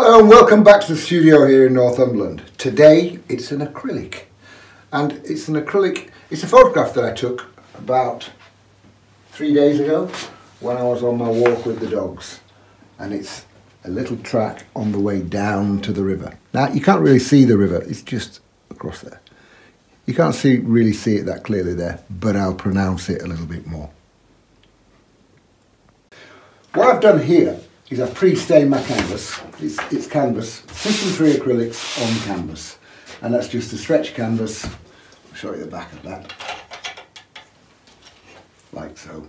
Hello and welcome back to the studio here in Northumberland. Today it's an acrylic, and it's a photograph that I took about 3 days ago when I was on my walk with the dogs, and it's a little track on the way down to the river. Now you can't really see the river, it's just across there. You can't really see it that clearly there, but I'll pronounce it a little bit more. What I've done here is I've pre-stained my canvas. It's canvas, System 3 acrylics on canvas, and that's just a stretch canvas. I'll show you the back of that, like so.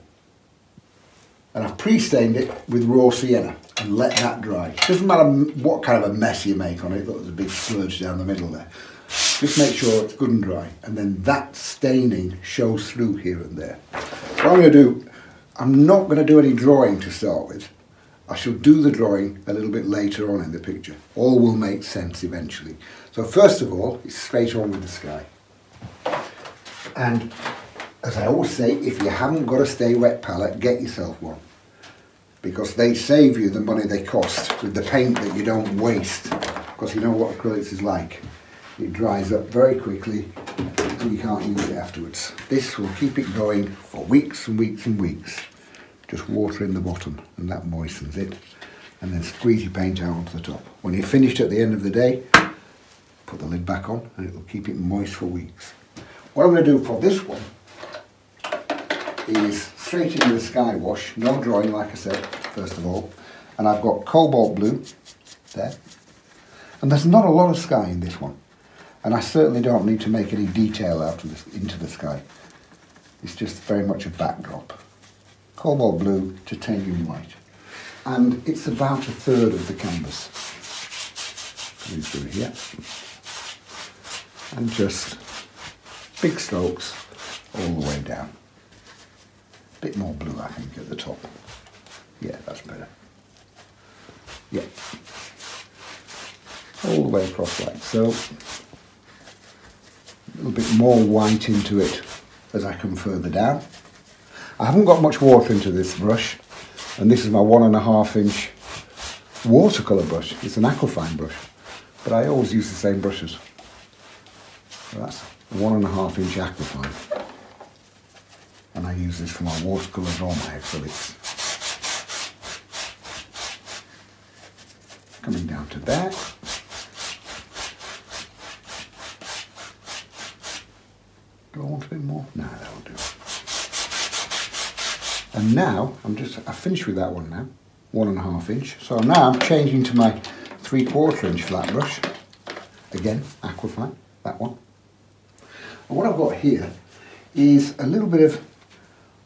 And I've pre-stained it with raw sienna and let that dry. Doesn't matter what kind of a mess you make on it. Look, there's a big splurge down the middle there. Just make sure it's good and dry, and then that staining shows through here and there. What I'm going to do, I'm not going to do any drawing to start with. I shall do the drawing a little bit later on in the picture. All will make sense eventually. So first of all, it's straight on with the sky. And as I always say, if you haven't got a stay wet palette, get yourself one, because they save you the money they cost with the paint that you don't waste, because you know what acrylics is like. It dries up very quickly and you can't use it afterwards. This will keep it going for weeks and weeks and weeks. Just water in the bottom and that moistens it, and then squeeze your paint out onto the top. When you're finished at the end of the day, put the lid back on and it will keep it moist for weeks. What I'm going to do for this one is straight into the sky wash, no drawing like I said, first of all. And I've got cobalt blue there, and there's not a lot of sky in this one. And I certainly don't need to make any detail out of this into the sky. It's just very much a backdrop. Cobalt blue, titanium white. And it's about 1/3 of the canvas. Coming through here. And just big strokes all the way down. A bit more blue, I think, at the top. Yeah, that's better. Yeah. All the way across like so. A little bit more white into it as I come further down. I haven't got much water into this brush, and this is my 1.5 inch watercolour brush. It's an aquafine brush, but I always use the same brushes. So that's 1.5 inch aquafine, and I use this for my watercolours or my acrylics. Coming down to there. Do I want a bit more? No, that'll do. And now, I've finished with that one now, 1.5 inch. So now I'm changing to my 3/4 inch flat brush. Again, aquafine, that one. And what I've got here is a little bit of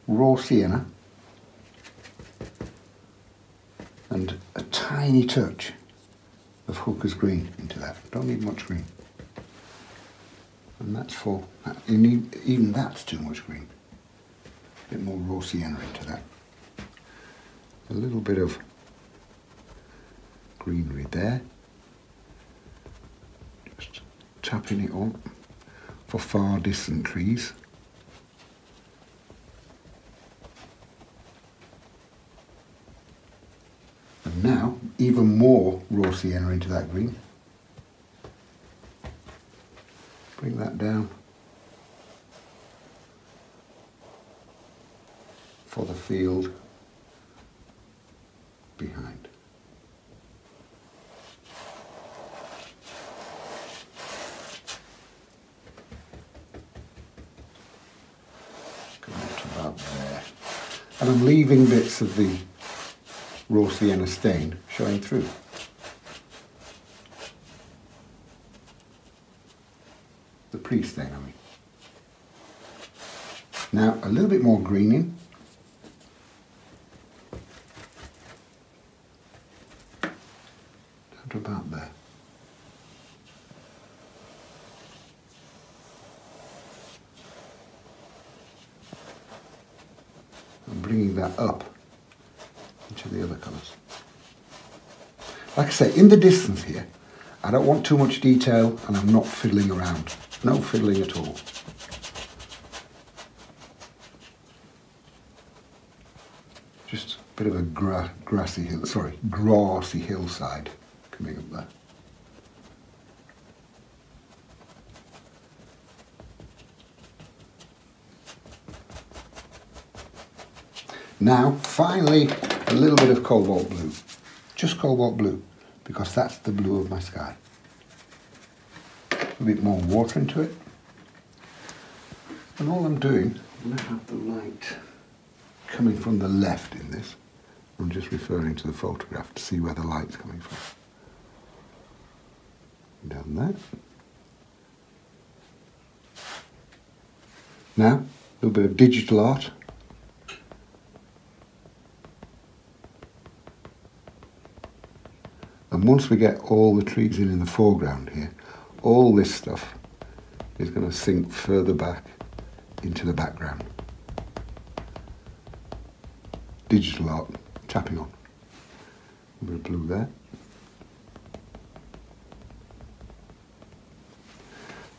raw sienna and a tiny touch of Hooker's green into that. Don't need much green. And that's for, even that's too much green. A bit more raw sienna into that. A little bit of greenery there. Just tapping it on for far distant trees. And now, even more raw sienna into that green. Bring that down for the field behind. Come up to about there. And I'm leaving bits of the raw sienna stain showing through. The pre-stain, I mean. Now a little bit more greening. Down to about there. I'm bringing that up into the other colours. Like I say, in the distance here, I don't want too much detail, and I'm not fiddling around. No fiddling at all. Just a bit of a grassy hillside coming up there. Now, finally, a little bit of cobalt blue. Just cobalt blue, because that's the blue of my sky. A bit more water into it. And all I'm doing, I'm going to have the light coming from the left in this. I'm just referring to the photograph to see where the light's coming from. Down there. Now, a little bit of digital art. And once we get all the trees in the foreground here, all this stuff is going to sink further back into the background. Digital art, tapping on. A bit of blue there.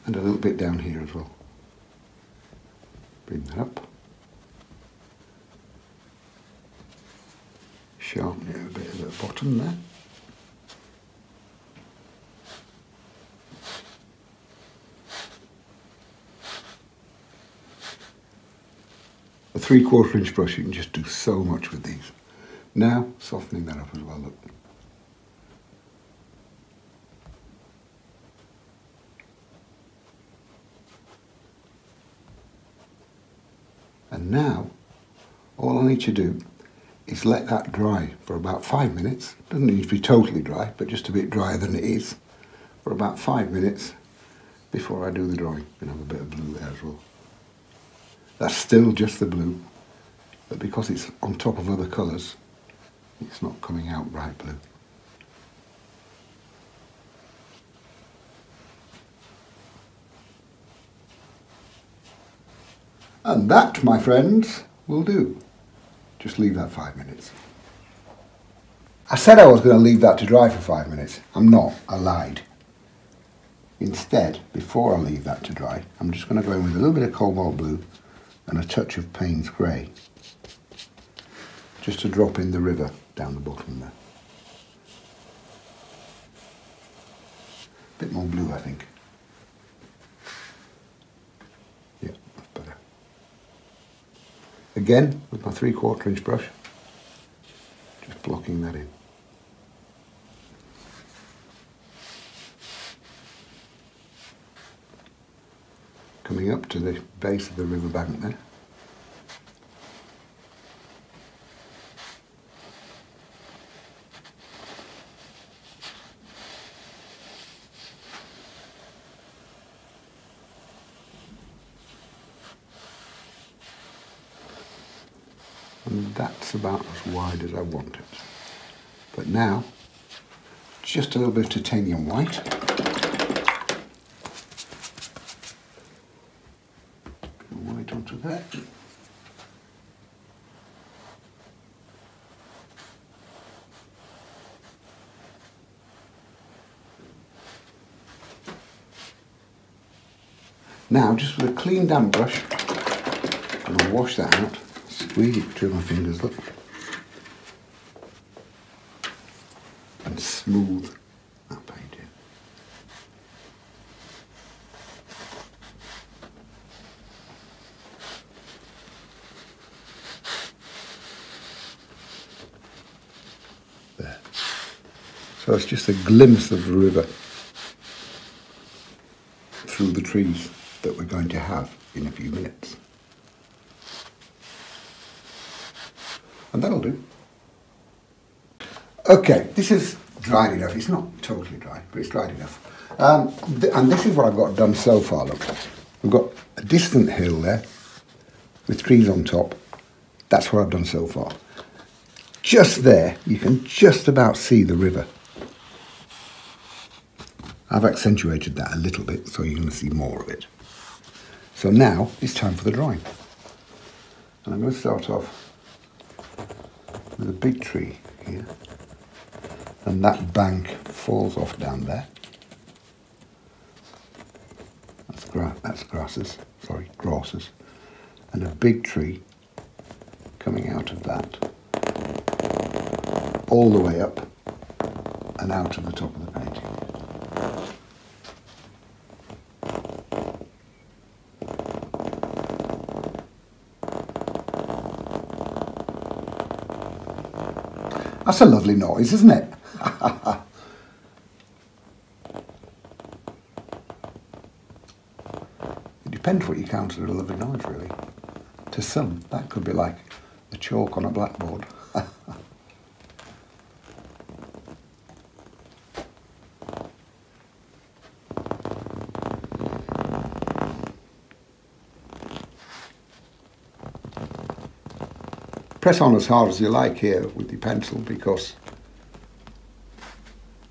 And a little bit down here as well. Bring that up. Sharpen it a bit at the bottom there. A 3/4 inch brush, you can just do so much with these. Now, softening that up as well, look. And now, all I need to do is let that dry for about 5 minutes. Doesn't need to be totally dry, but just a bit drier than it is, for about 5 minutes before I do the drawing. And have a bit of blue there as well. That's still just the blue, but because it's on top of other colours, it's not coming out bright blue. And that, my friends, will do. Just leave that 5 minutes. I said I was going to leave that to dry for 5 minutes. I'm not, I lied. Instead, before I leave that to dry, I'm just going to go in with a little bit of cobalt blue and a touch of Payne's grey, just to drop in the river down the bottom there. A bit more blue, I think. Yeah, that's better. Again, with my 3/4 inch brush, just blocking that in. Coming up to the base of the river bank there. And that's about as wide as I want it. But now, just a little bit of titanium white. White onto that. Now, just with a clean damp brush, I'm going to wash that out, squeeze it between my fingers, look, and smooth that paint in. There. So it's just a glimpse of the river through the trees that we're going to have in a few minutes. And that'll do. Okay, this is dried enough. It's not totally dry, but it's dried enough. And this is what I've got done so far, look. We've got a distant hill there with trees on top. That's what I've done so far. Just there, you can just about see the river. I've accentuated that a little bit, so you're going to see more of it. So now it's time for the drawing. And I'm going to start off with a big tree here. And that bank falls off down there. That's grasses. And a big tree coming out of that all the way up and out of the top of the painting. That's a lovely noise, isn't it? It depends what you consider a lovely noise, really. To some, that could be like a chalk on a blackboard. Press on as hard as you like here with your pencil, because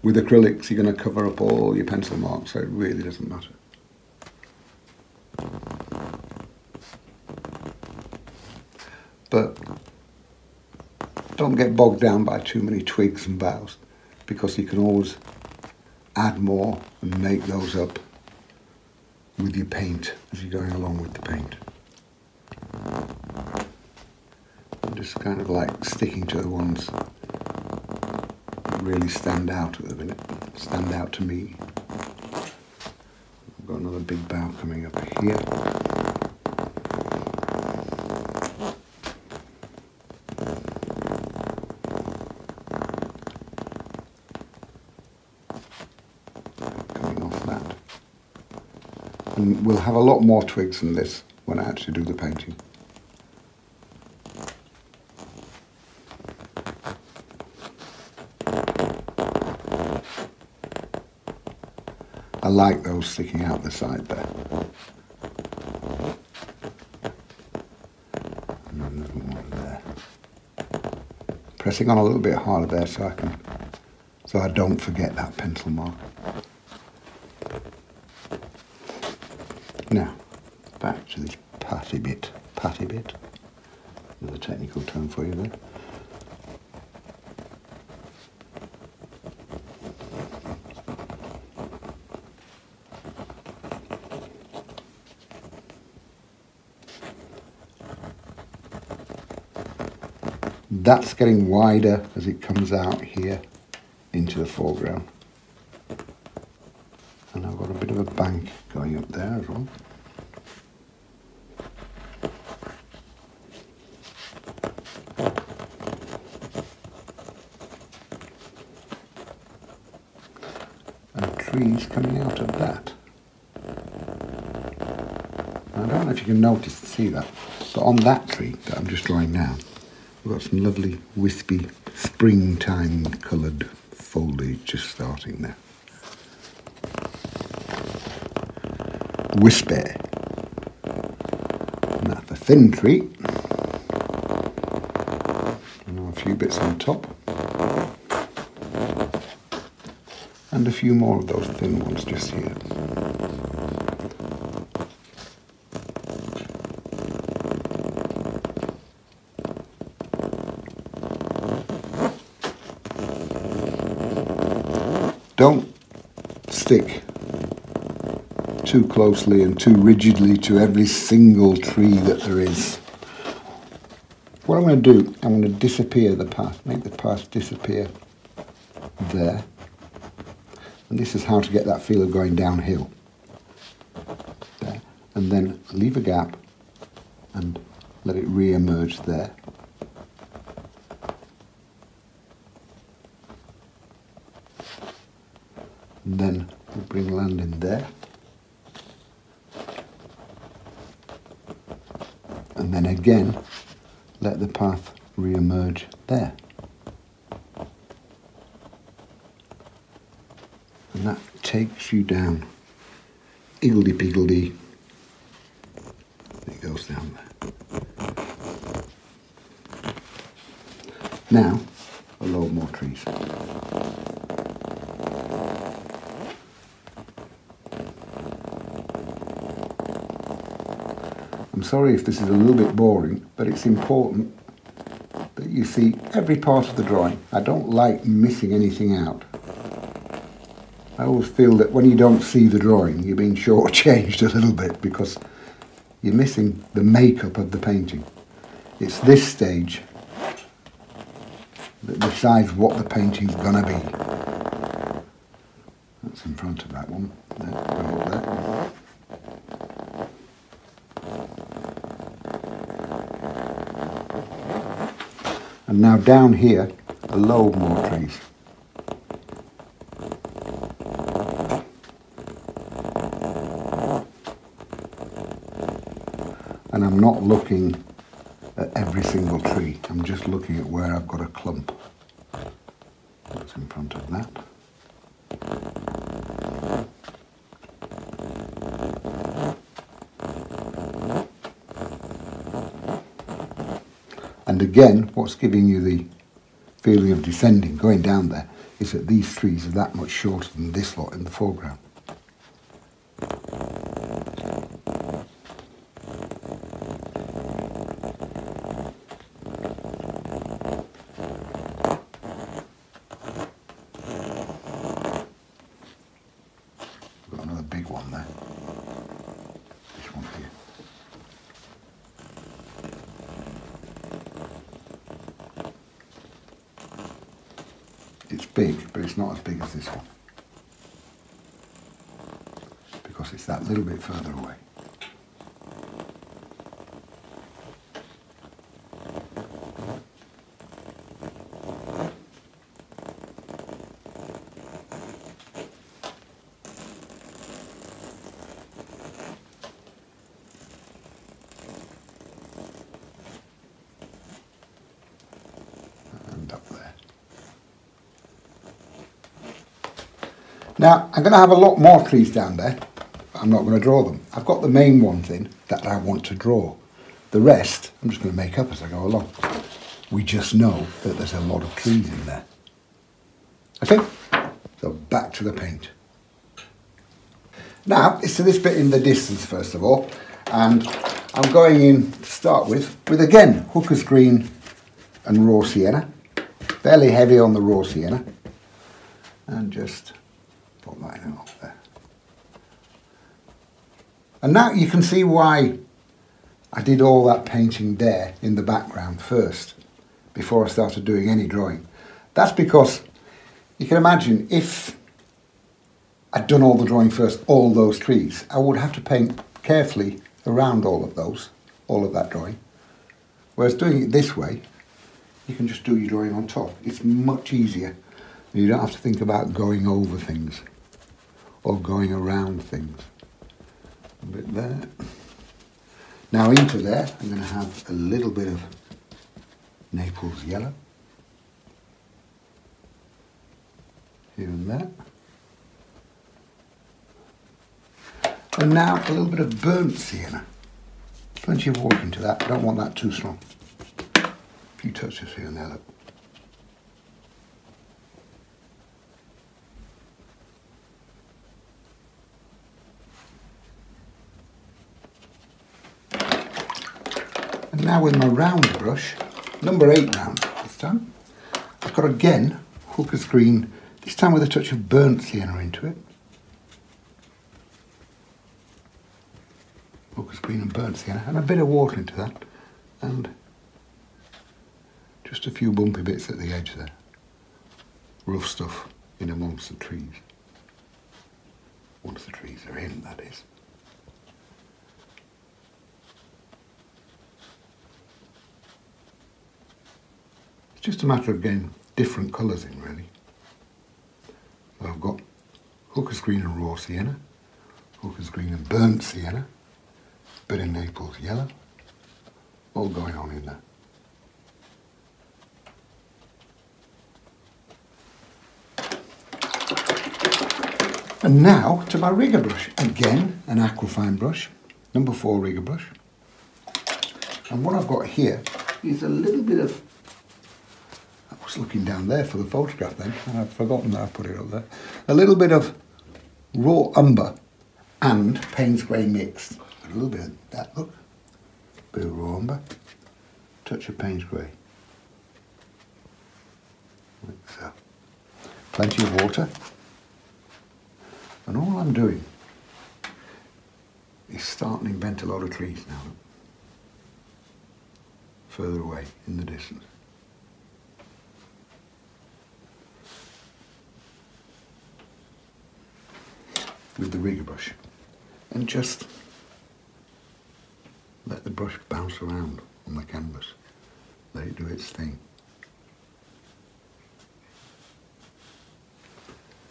with acrylics you're going to cover up all your pencil marks, so it really doesn't matter. But don't get bogged down by too many twigs and boughs, because you can always add more and make those up with your paint as you're going along with the paint. Just kind of like sticking to the ones that really stand out at the minute, stand out to me. I've got another big bough coming up here. Coming off that. And we'll have a lot more twigs than this when I actually do the painting. I like those sticking out the side there. And another one there. Pressing on a little bit harder there so I don't forget that pencil mark. Now, back to this patty bit. Another technical term for you there. That's getting wider as it comes out here into the foreground. And I've got a bit of a bank going up there as well. And trees coming out of that. I don't know if you can see that, but on that tree that I'm just drawing now, we've got some lovely wispy springtime coloured foliage just starting there. Wispy. And that's the thin tree. And a few bits on top. And a few more of those thin ones just here. Don't stick too closely and too rigidly to every single tree that there is. What I'm going to do, I'm going to disappear the path, make the path disappear there. And this is how to get that feel of going downhill. There. And then leave a gap and let it re-emerge there. And then we'll bring land in there. And then again, let the path re-emerge there. And that takes you down. Iggledy-piggledy. It goes down there. Now, a load more trees. I'm sorry if this is a little bit boring, but it's important that you see every part of the drawing. I don't like missing anything out. I always feel that when you don't see the drawing, you're being shortchanged a little bit because you're missing the makeup of the painting. It's this stage that decides what the painting's gonna be. That's in front of that one. There, go up there. And now down here, a load more trees. And I'm not looking at every single tree, I'm just looking at where I've got a clump. That's in front of that. And again, what's giving you the feeling of descending, going down there, is that these trees are that much shorter than this lot in the foreground. Got another big one there. This one here. It's big, but it's not as big as this one, because it's that little bit further away. And up there. Now, I'm going to have a lot more trees down there, but I'm not going to draw them. I've got the main ones in that I want to draw. The rest, I'm just going to make up as I go along. We just know that there's a lot of trees in there. Okay, so back to the paint. Now, it's to this bit in the distance first of all, and I'm going in to start with again, Hooker's Green and Raw Sienna. Fairly heavy on the Raw Sienna, and just put that in up there. And now you can see why I did all that painting there in the background first, before I started doing any drawing. That's because you can imagine if I'd done all the drawing first, all those trees, I would have to paint carefully around all of those, all of that drawing. Whereas doing it this way, you can just do your drawing on top. It's much easier. You don't have to think about going over things or going around things. A bit there. Now into there, I'm going to have a little bit of Naples Yellow. Here and there. And now a little bit of burnt sienna. Plenty of water into that. I don't want that too strong. A few touches here and there, look. And now with my round brush, number 8 round this time, I've got again Hooker's Green, this time with a touch of burnt sienna into it. Hooker's Green and burnt sienna, and a bit of water into that, and just a few bumpy bits at the edge there. Rough stuff in amongst the trees. Once the trees are in, that is. It's just a matter of getting different colours in, really. So I've got Hooker's Green and Raw Sienna, Hooker's Green and burnt sienna, bit of Naples Yellow, all going on in there. And now to my rigger brush. Again, an aquafine brush, number 4 rigger brush. And what I've got here is a little bit of, I was looking down there for the photograph then, and I've forgotten that I put it up there. A little bit of raw umber and Payne's Grey mixed. A little bit of that, look. Bit of raw umber, touch of Payne's Grey. Like so. Plenty of water. And all I'm doing is starting to invent a lot of trees now. Look. Further away in the distance. with the rigger brush and just let the brush bounce around on the canvas. Let it do its thing.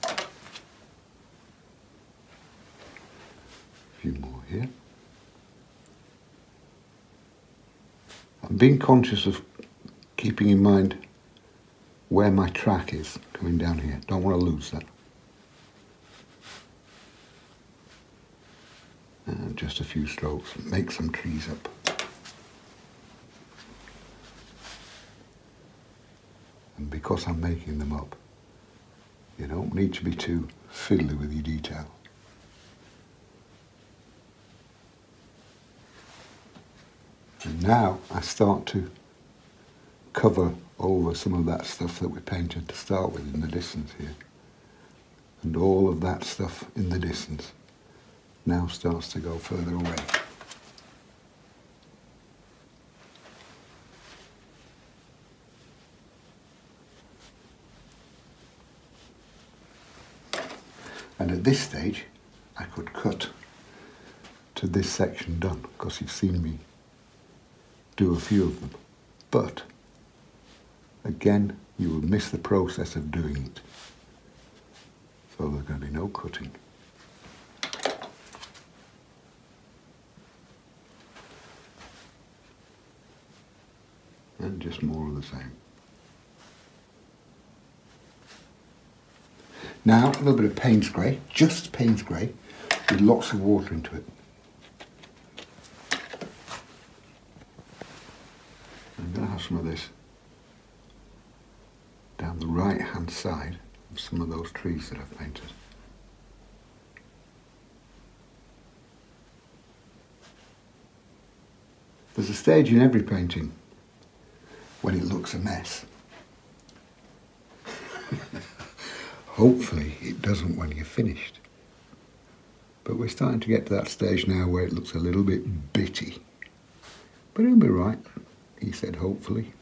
A few more here. I'm being conscious of keeping in mind where my track is coming down here. Don't want to lose that. And just a few strokes, make some trees up. And because I'm making them up, you don't need to be too fiddly with your detail. And now I start to cover over some of that stuff that we painted to start with in the distance here. And all of that stuff in the distance now starts to go further away. And at this stage, I could cut to this section done, because you've seen me do a few of them. But again, you will miss the process of doing it. So there's going to be no cutting. And just more of the same. Now, a little bit of Payne's Grey, just Payne's Grey, with lots of water into it. I'm going to have some of this down the right hand side of some of those trees that I've painted. There's a stage in every painting when it looks a mess. Hopefully it doesn't when you're finished. But we're starting to get to that stage now where it looks a little bit bitty. But it'll be right, he said hopefully.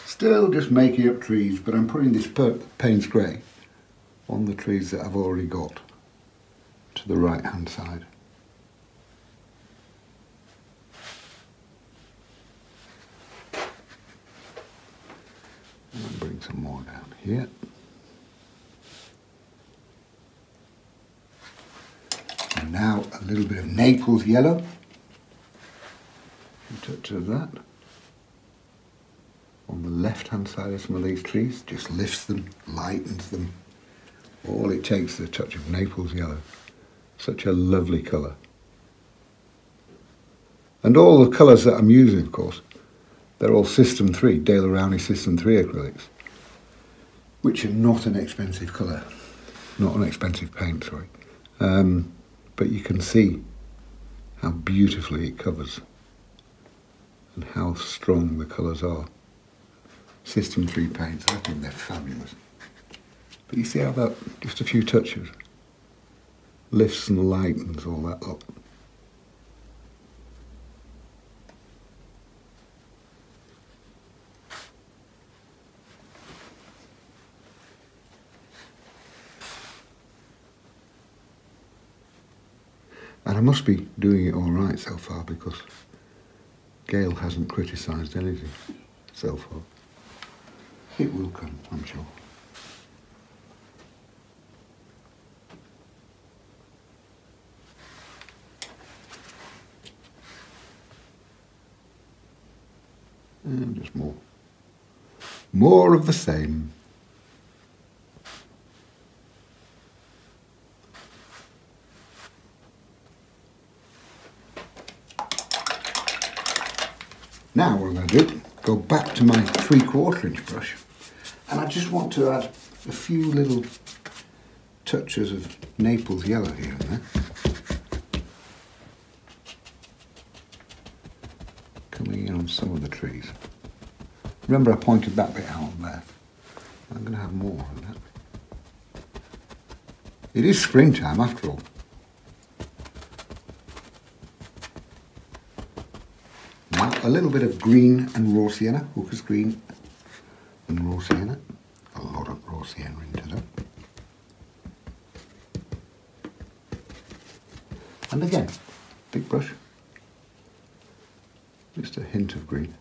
Still just making up trees, but I'm putting this Payne's Grey on the trees that I've already got to the right hand side. And I'll bring some more down here. And now a little bit of Naples Yellow. A touch of that. On the left hand side of some of these trees, just lifts them, lightens them. All it takes is a touch of Naples Yellow. Such a lovely colour. And all the colours that I'm using, of course, they're all System 3, Dale Rowney System 3 acrylics, which are not an expensive colour, not an expensive paint, sorry. But you can see how beautifully it covers and how strong the colours are. System 3 paints, I think they're fabulous. But you see how that, just a few touches, lifts and lightens all that up. And I must be doing it all right so far, because Gail hasn't criticised anything so far. It will come, I'm sure. And just more. More of the same. Now what I'm going to do, go back to my 3/4 inch brush, and I just want to add a few little touches of Naples Yellow here and there. Coming in on some of the trees. Remember I pointed that bit out there. I'm going to have more of that. It is springtime after all. Now a little bit of green and raw sienna, Hooker's green and raw sienna, a lot of raw sienna into that. And again, big brush, just a hint of green.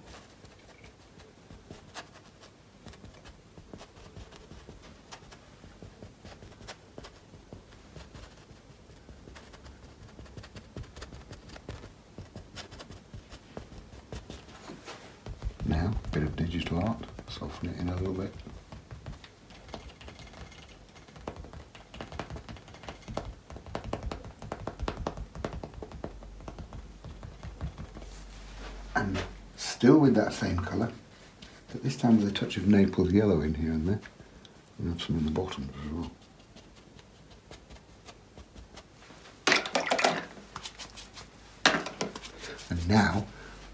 Now, a bit of digital art, soften it in a little bit. And still with that same colour, but this time with a touch of Naples Yellow in here and there. And have some in the bottoms as well. And now,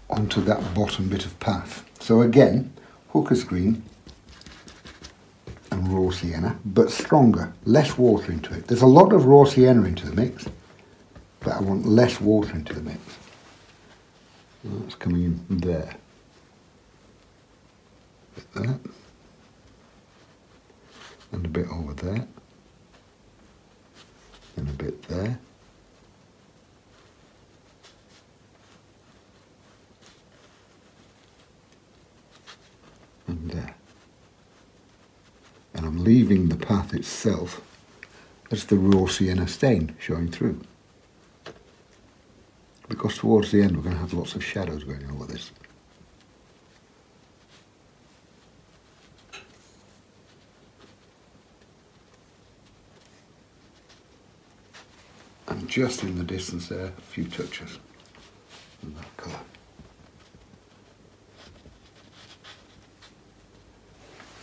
onto that bottom bit of path. So again, hooker's green and raw sienna, but stronger, less water into it. There's a lot of raw sienna into the mix, but I want less water into the mix. And that's coming in there. Bit there. And a bit over there. And a bit there. And there. And I'm leaving the path itself as the raw sienna stain showing through. Because towards the end we're going to have lots of shadows going over this. And just in the distance there, a few touches of that colour.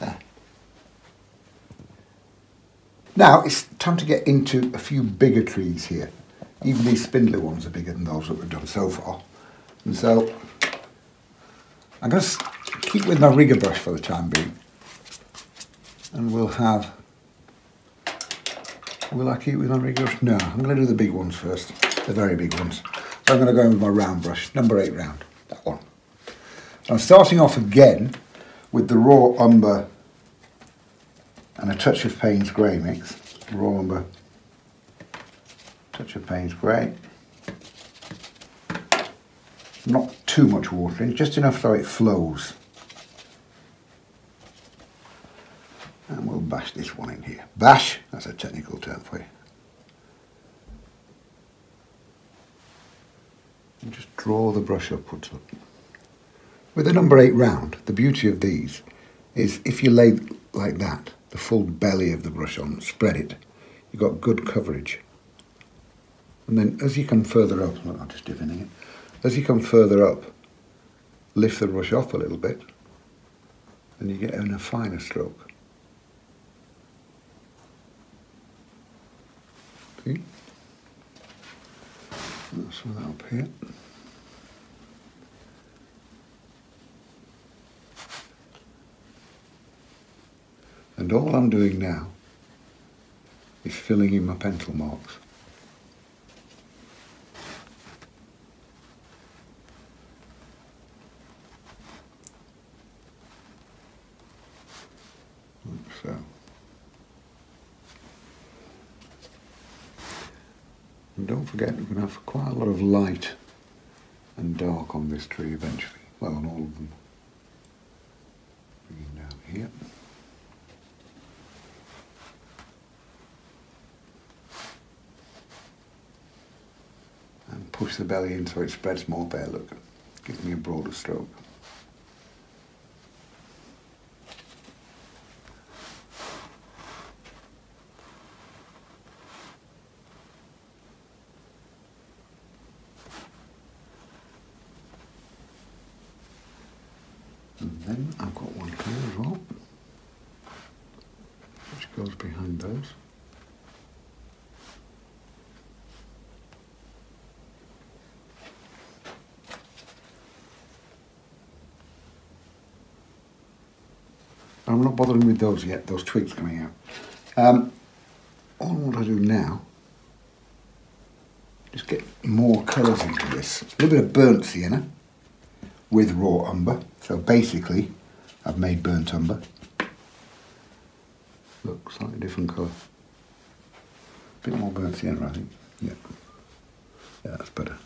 There. Now it's time to get into a few bigger trees here. Even these spindly ones are bigger than those that we've done so far. And so I'm going to keep with my rigger brush for the time being. And we'll have... Will I keep with my rigger brush? No, I'm going to do the big ones first. The very big ones. So I'm going to go in with my round brush, number 8 round. That one. I'm starting off again with the raw umber and a touch of Payne's grey mix. Raw umber, touch of Payne's grey. Not too much water in, just enough so it flows. And we'll bash this one in here. Bash, that's a technical term for you. And just draw the brush upwards. With the number 8 round, the beauty of these is if you lay like that, the full belly of the brush on, spread it, you've got good coverage. And then as you come further up, look, I'm just dipping it, as you come further up, lift the brush off a little bit, and you get in a finer stroke. See? That's some of that up here. And all I'm doing now is filling in my pencil marks. Like so. And don't forget, we're going to have quite a lot of light and dark on this tree eventually. Well, on all of them. Bringing down here. And push the belly in so it spreads more there, look. Gives me a broader stroke. And then I've got one here as well, which goes behind those. I'm not bothering with those yet, those twigs coming out. All what I do now, just get more colours into this. A little bit of burnt sienna with raw umber. So basically, I've made burnt umber. Look, slightly different colour. A bit more burnt sienna, I think. Yeah. Yeah, that's better.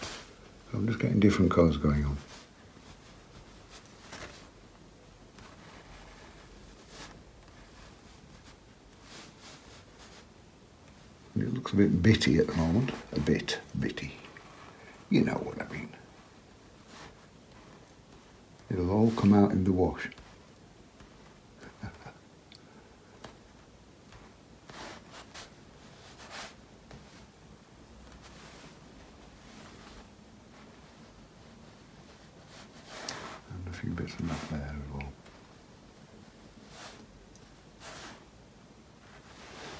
So I'm just getting different colours going on. It looks a bit bitty at the moment. A bit bitty. You know what I mean. It'll all come out in the wash. And a few bits of that there as well.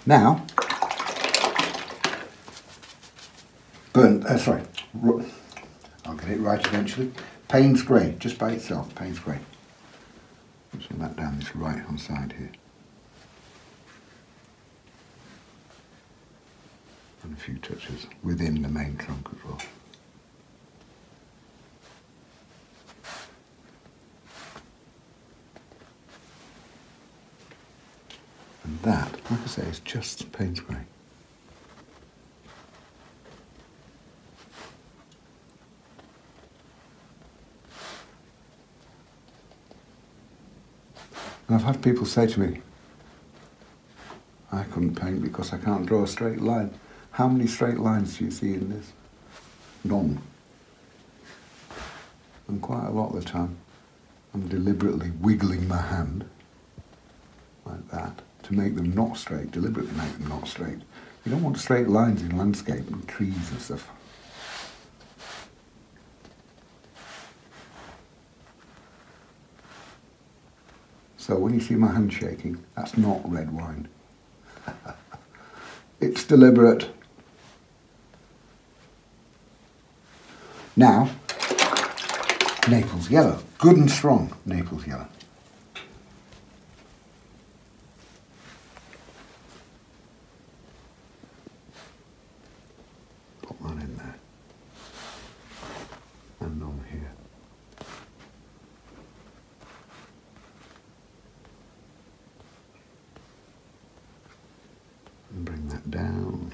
Now, I'll get it right eventually. Payne's Grey, just by itself, Payne's Grey. Pushing that down this right hand side here. And a few touches within the main trunk as well. And that, like I say, is just Payne's Grey. And I've had people say to me, I couldn't paint because I can't draw a straight line. How many straight lines do you see in this? None. And quite a lot of the time, I'm deliberately wiggling my hand like that to make them not straight, deliberately make them not straight. You don't want straight lines in landscape and trees and stuff. So when you see my hand shaking, that's not red wine. It's deliberate. Now, Naples Yellow. Good and strong Naples Yellow. Pop that in there. And on here. And bring that down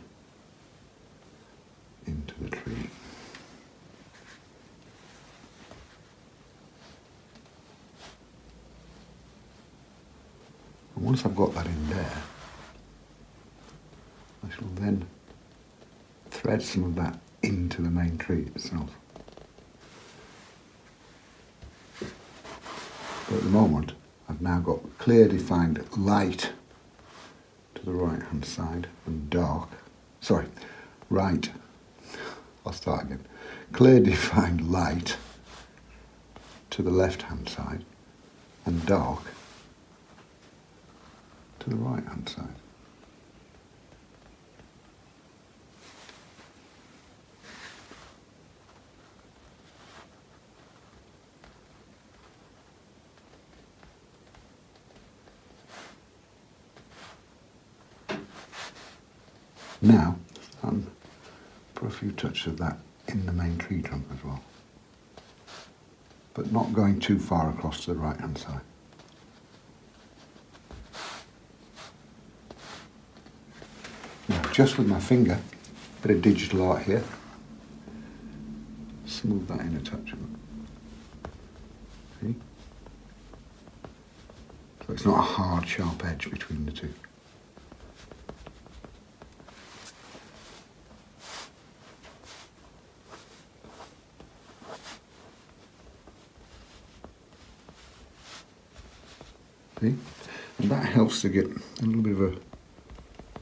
into the tree. And once I've got that in there, I shall then thread some of that into the main tree itself. But at the moment, I've now got clear defined light to the right hand side and dark, I'll start again. Clear defined light to the left hand side and dark to the right hand side. Now, put a few touches of that in the main tree trunk as well, but not going too far across to the right hand side. Now, just with my finger, bit of digital art here, smooth that in a touch. See? So it's not a hard, sharp edge between the two. See? And that helps to get a little bit of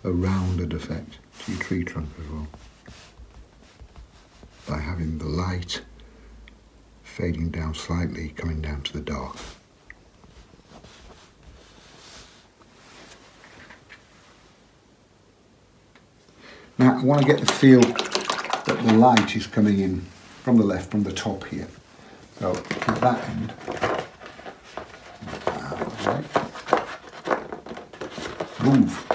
a rounded effect to your tree trunk as well, by having the light fading down slightly, coming down to the dark. Now I want to get the feel that the light is coming in from the left, from the top here. So at that end, move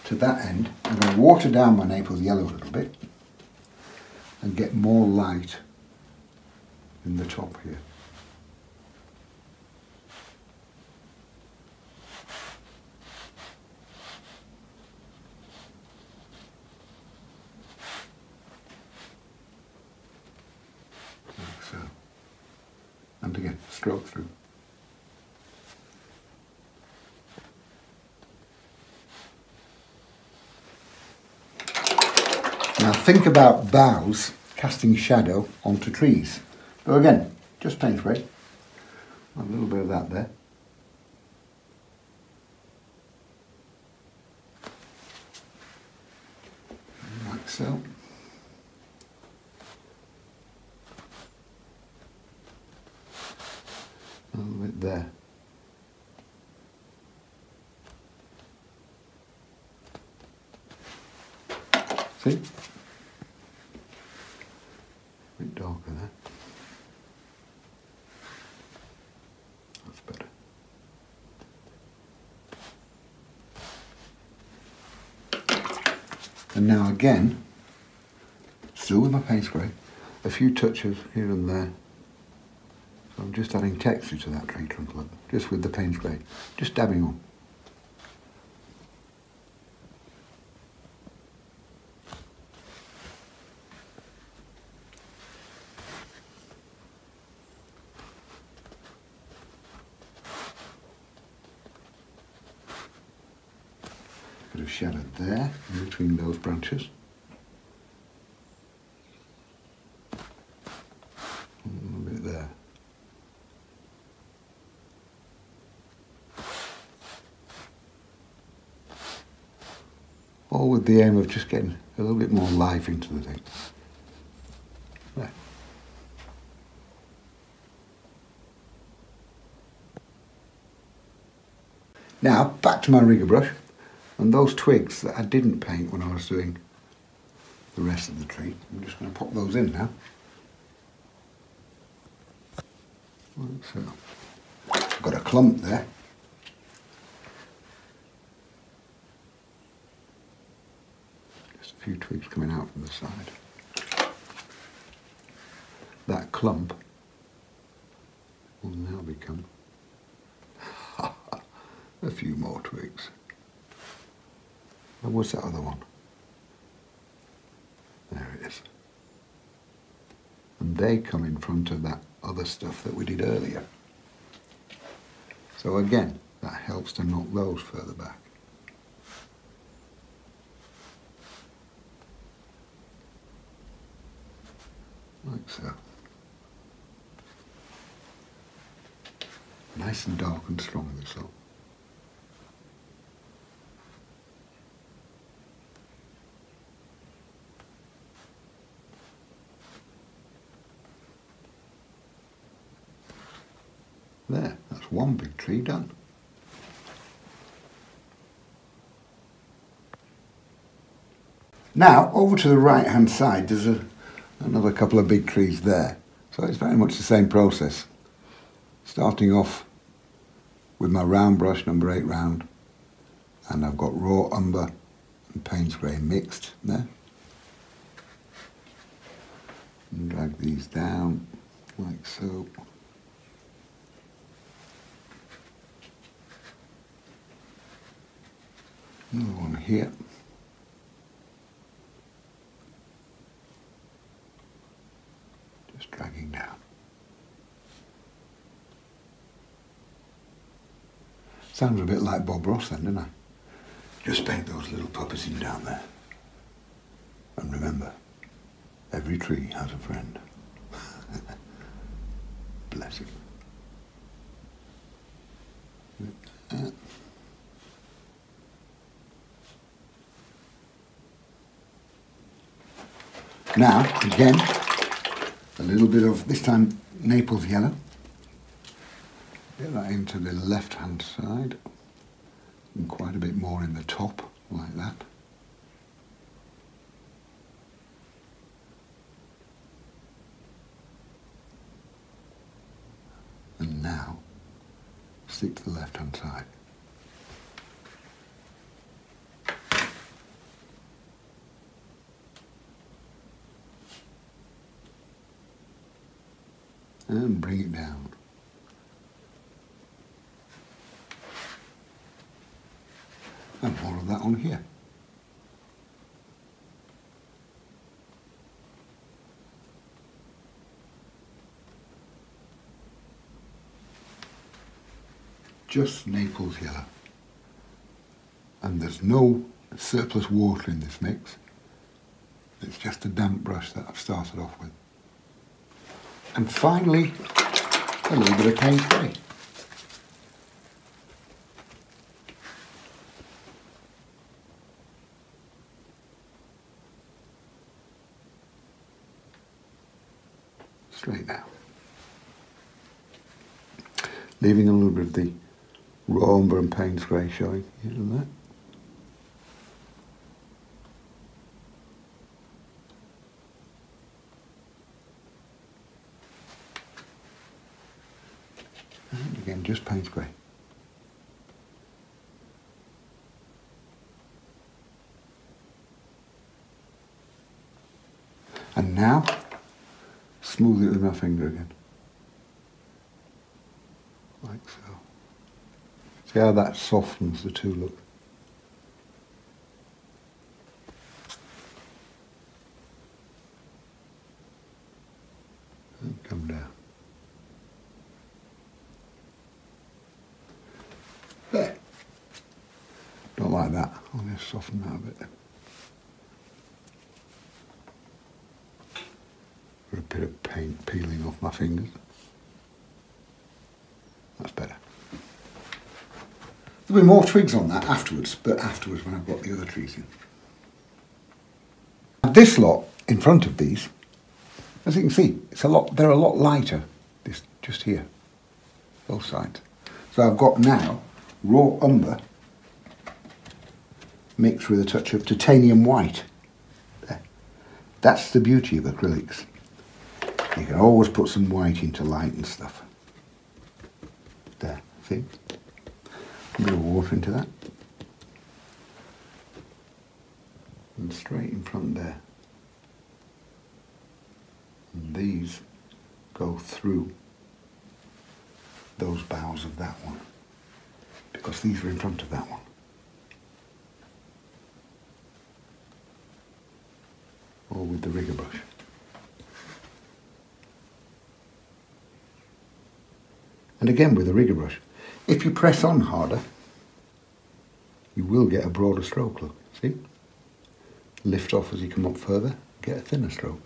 to that end. I'm going to water down my Naples Yellow a little bit and get more light in the top here. again, stroke through. Now think about boughs casting shadow onto trees. So again, just paint spray. A little bit of that there. Like so. A little bit there. See? A bit darker there. That's better. And now again, still with my paint spray, a few touches here and there. So I'm just adding texture to that tree trunk, look, just with the paint spray, just dabbing on. Bit of shadow there, in between those branches. A little bit there. All with the aim of just getting a little bit more life into the thing. There. Now, back to my rigger brush. And those twigs that I didn't paint when I was doing the rest of the tree, I'm just going to pop those in now. Like so. I've got a clump there. Just a few twigs coming out from the side. That clump will now become a few more twigs. And what's that other one? There it is. And they come in front of that other stuff that we did earlier. So again, that helps to knock those further back. Like so. Nice and dark and strong, this all. There, that's one big tree done. Now, over to the right hand side, there's another couple of big trees there. So it's very much the same process. Starting off with my round brush, number 8 round, and I've got raw umber and paint spray mixed there. And drag these down like so. Another one here. Just dragging down. Sounds a bit like Bob Ross then, doesn't I? Just paint those little puppies in down there. And remember, every tree has a friend. Bless him. Now, again, a little bit of, this time, Naples Yellow. Get that into the left-hand side, and quite a bit more in the top, like that. And now, stick to the left-hand side. And bring it down. And more of that on here. just Naples Yellow. And there's no surplus water in this mix. It's just a damp brush that I've started off with. And finally, a little bit of paint spray. Straight now. Leaving a little bit of the raw umber and Payne's grey showing here and there. And again, just Payne's grey. And now, smooth it with my finger again. Like so. See how that softens the two look. And come down. There. Don't like that. I'll just soften that a bit. Got a bit of paint peeling off my fingers. That's better. There'll be more twigs on that afterwards, but afterwards when I've got the other trees in. This lot in front of these, as you can see, they're a lot lighter, just here, both sides. So I've got now raw umber mixed with a touch of titanium white. There. That's the beauty of acrylics. You can always put some white into light and stuff. There, see? A bit of water into that. And straight in front there. And these go through those boughs of that one. Because these are in front of that one. Or with the rigger brush. And again with the rigger brush, if you press on harder, you will get a broader stroke look, see? Lift off as you come up further, get a thinner stroke.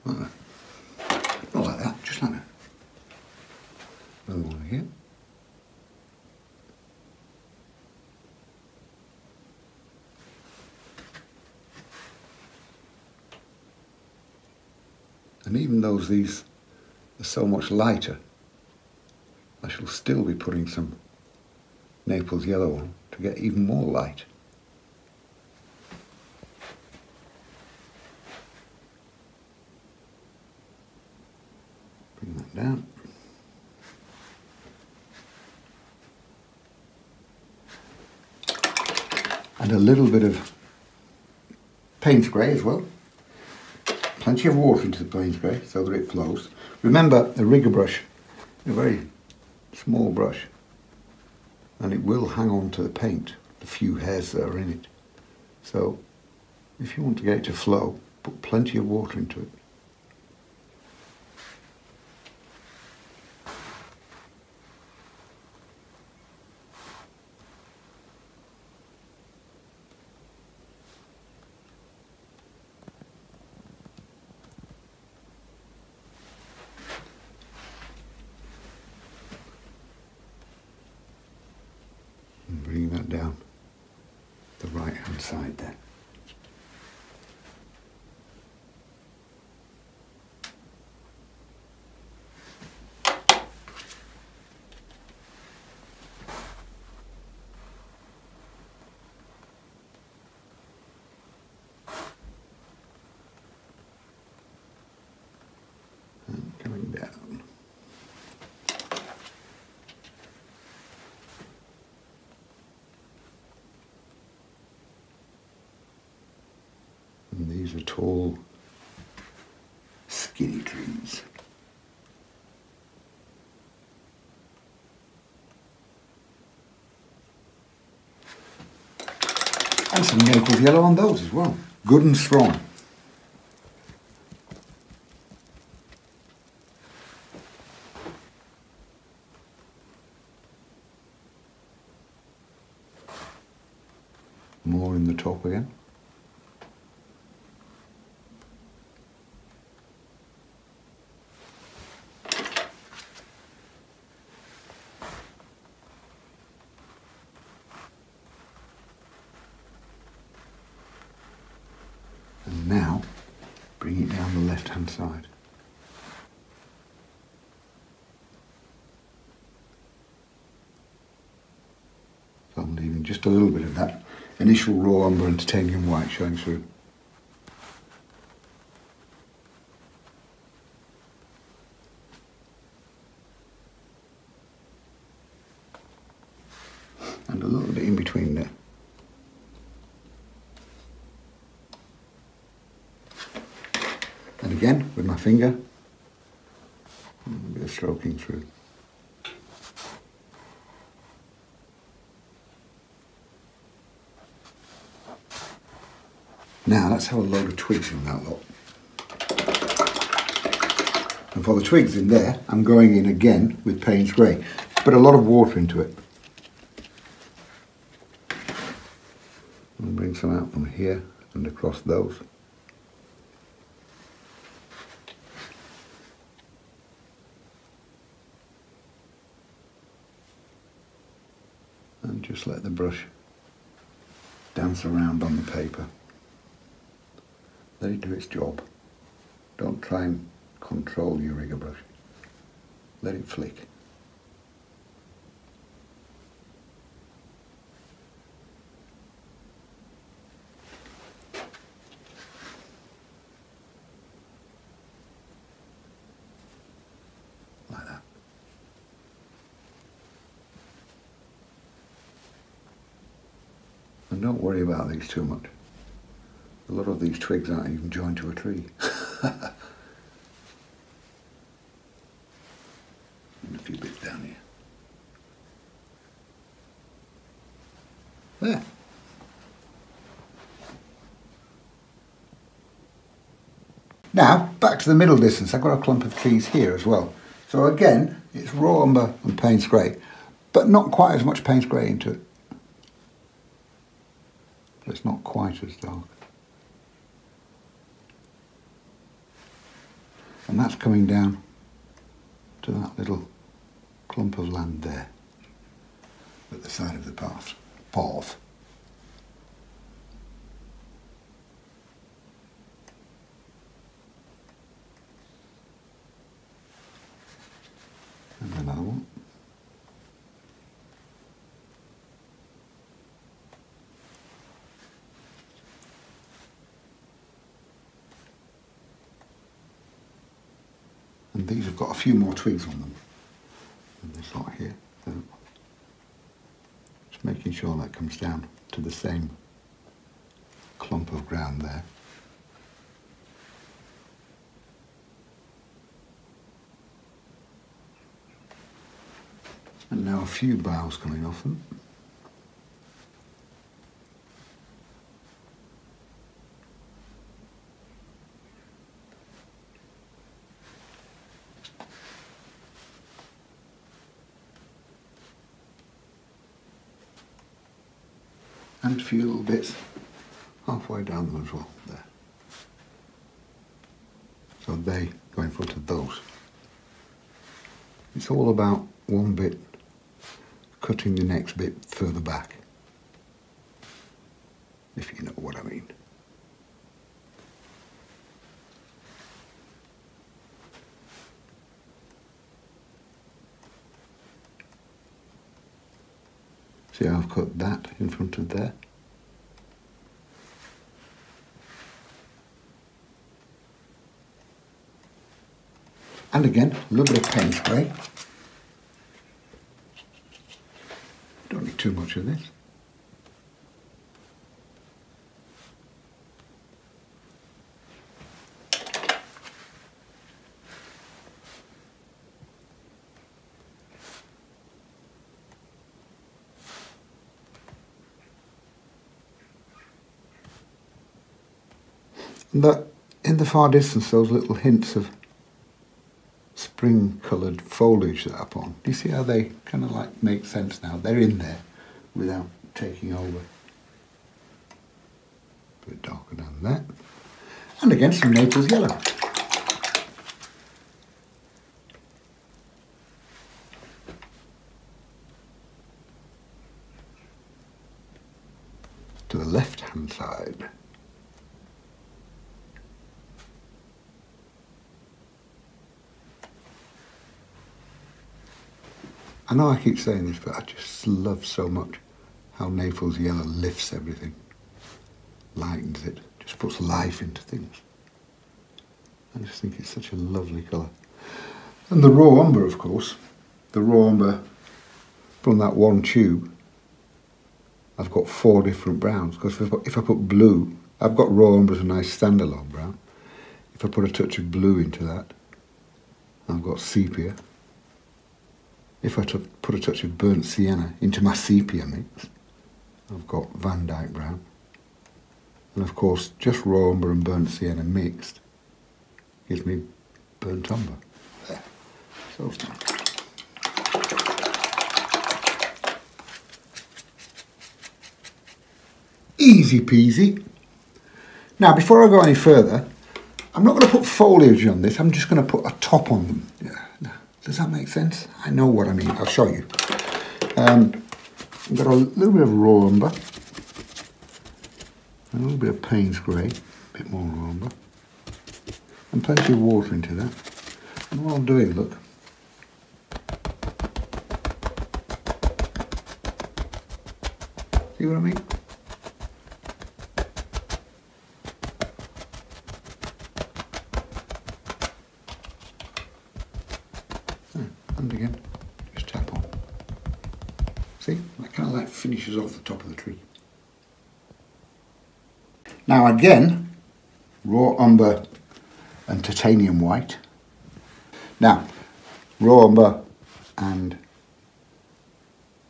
Like that. Not like that, just like that. Another one here. And even though these are so much lighter, I shall still be putting some Naples Yellow on to get even more light. Bring that down. And a little bit of Payne's grey as well. Plenty of water into the Payne's grey so that it flows. Remember, a rigger brush, a very small brush, and it will hang on to the paint, the few hairs that are in it. So, if you want to get it to flow, put plenty of water into it. And bring that down the right hand side there. And coming down. And these are tall, skinny trees. And some Naples Yellow on those as well. Good and strong. More in the top again. And now bring it down the left hand side. So I'm leaving just a little bit of that initial raw umber and titanium white showing through. And a little bit in between there. And again, with my finger, a bit of stroking through. Now let's have a load of twigs in that lot. And for the twigs in there, I'm going in again with Payne's Grey. Put a lot of water into it. And bring some out from here and across those. And just let the brush dance around on the paper. Let it do its job. Don't try and control your rigger brush. Let it flick. Like that. And don't worry about these too much. A lot of these twigs aren't even joined to a tree. And a few bits down here. There. Now, back to the middle distance. I've got a clump of trees here as well. So again, it's raw umber and Payne's Grey, but not quite as much Payne's Grey into it. But it's not quite as dark. And that's coming down to that little clump of land there at the side of the path. And another one. And these have got a few more twigs on them than this lot here. So just making sure that comes down to the same clump of ground there. And now a few boughs coming off them. And a few little bits halfway down them as well, there. So they go in front of those. It's all about one bit cutting the next bit further back, if you know what I mean. See how I've cut that in front of there? And again, a little bit of Payne's Grey. Don't need too much of this. And that in the far distance, those little hints of spring-coloured foliage that are up on. Do you see how they kind of like make sense now? They're in there without taking over. A bit darker down there. And again, some Naples Yellow. To the left-hand side. I know I keep saying this, but I just love so much how Naples Yellow lifts everything, lightens it, just puts life into things. I just think it's such a lovely colour. And the raw umber, of course, the raw umber from that one tube, I've got 4 different browns, because if I put blue, I've got raw umber as a nice standalone brown. If I put a touch of blue into that, I've got sepia. If I put a touch of burnt sienna into my sepia mix, I've got Van Dyke brown. And of course, just raw umber and burnt sienna mixed gives me burnt umber. There. So it's done. Easy peasy. Now, before I go any further, I'm not going to put foliage on this, I'm just going to put a top on them. Yeah. Does that make sense? I know what I mean, I'll show you. I've got a little bit of raw umber, a little bit of Payne's grey, a bit more raw umber, and plenty of water into that. And what I'll do is, look, see what I mean? And again, just tap on. See, that kind of like finishes off the top of the tree. Now again, raw umber and titanium white. Now, raw umber and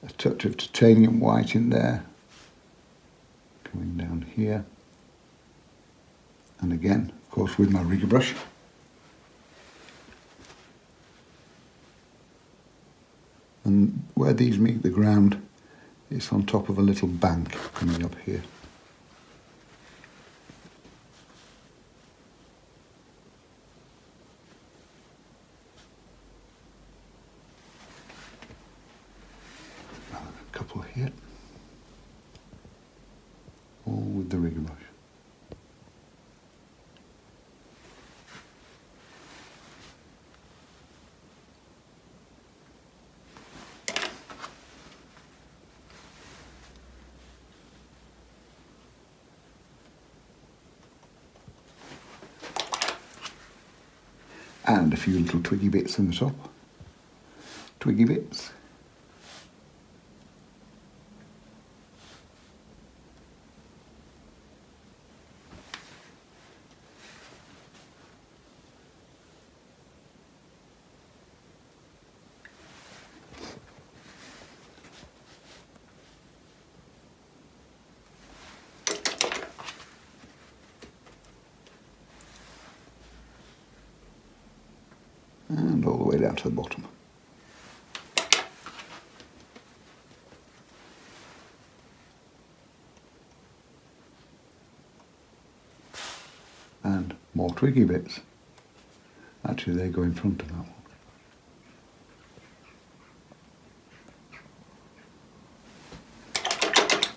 a touch of titanium white in there, coming down here. And again, of course, with my rigger brush. And where these meet the ground, it's on top of a little bank coming up here. A couple here, all with the rigger brush. And a few little twiggy bits on the top. Twiggy bits. And all the way down to the bottom. And more twiggy bits. Actually, they go in front of that one.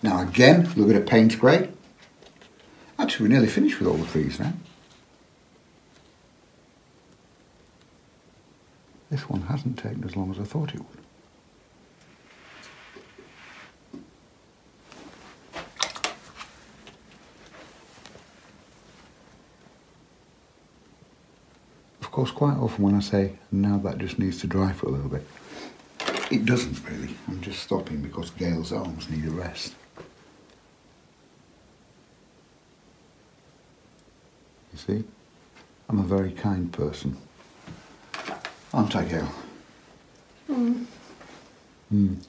Now again, a little bit of Payne's grey. Actually, we're nearly finished with all the trees now. This one hasn't taken as long as I thought it would. Of course, quite often when I say, now that just needs to dry for a little bit, it doesn't really. I'm just stopping because Gail's arms need a rest. You see, I'm a very kind person. Aren't I, Gail? Sounds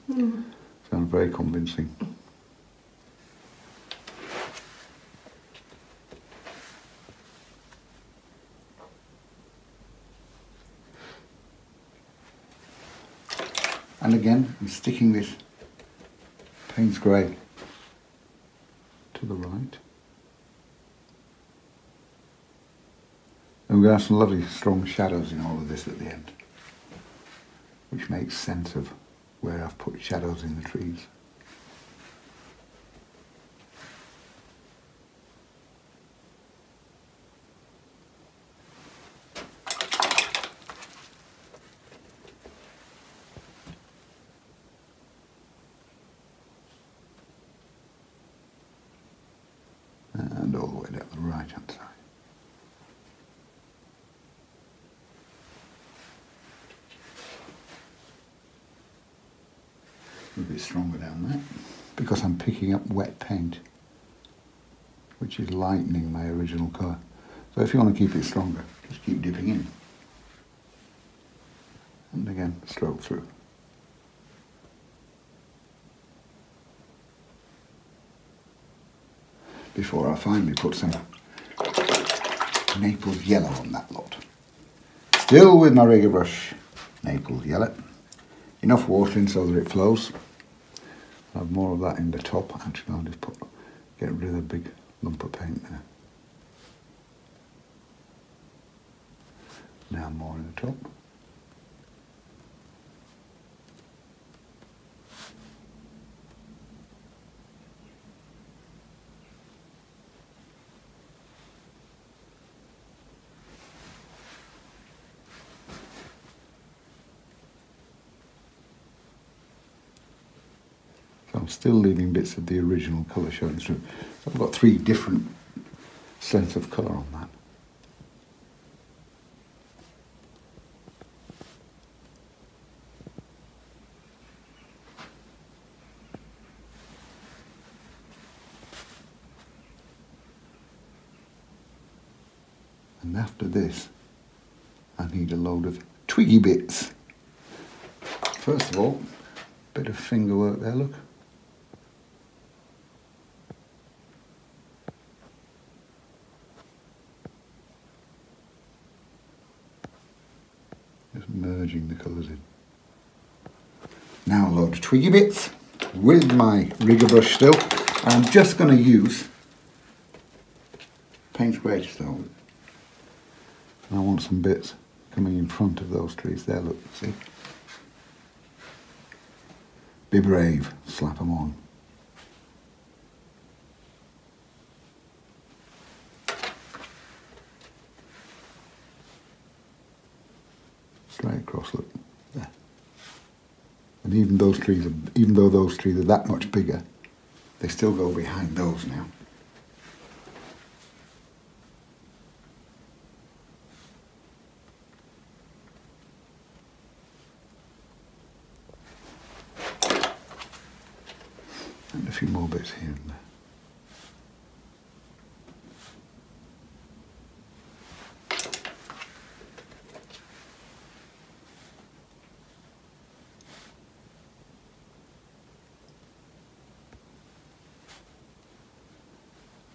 very convincing. again, I'm sticking this Payne's grey to the right. And we're going to have some lovely strong shadows in all of this at the end, which makes sense of where I've put shadows in the trees. And all the way down the right hand side. A bit stronger down there because I'm picking up wet paint, which is lightening my original colour. So if you want to keep it stronger, just keep dipping in. And again, stroke through. Before I finally put some Naples Yellow on that lot. Still with my rigger brush, Naples Yellow. Enough water in so that it flows. I'll have more of that in the top. Actually, I'll just get rid of the big lump of paint there. Now more in the top. I'm still leaving bits of the original colour showing through. So I've got 3 different sets of colour on that. And after this, I need a load of twiggy bits. First of all, a bit of finger work there, look. Just merging the colours in. Now a load of twiggy bits with my rigger brush still. I'm just going to use Payne's grey to start with. And I want some bits coming in front of those trees there, look, see? Be brave, slap them on. Straight across, look, there. And even though those trees are that much bigger, they still go behind those now. And a few more bits here and there.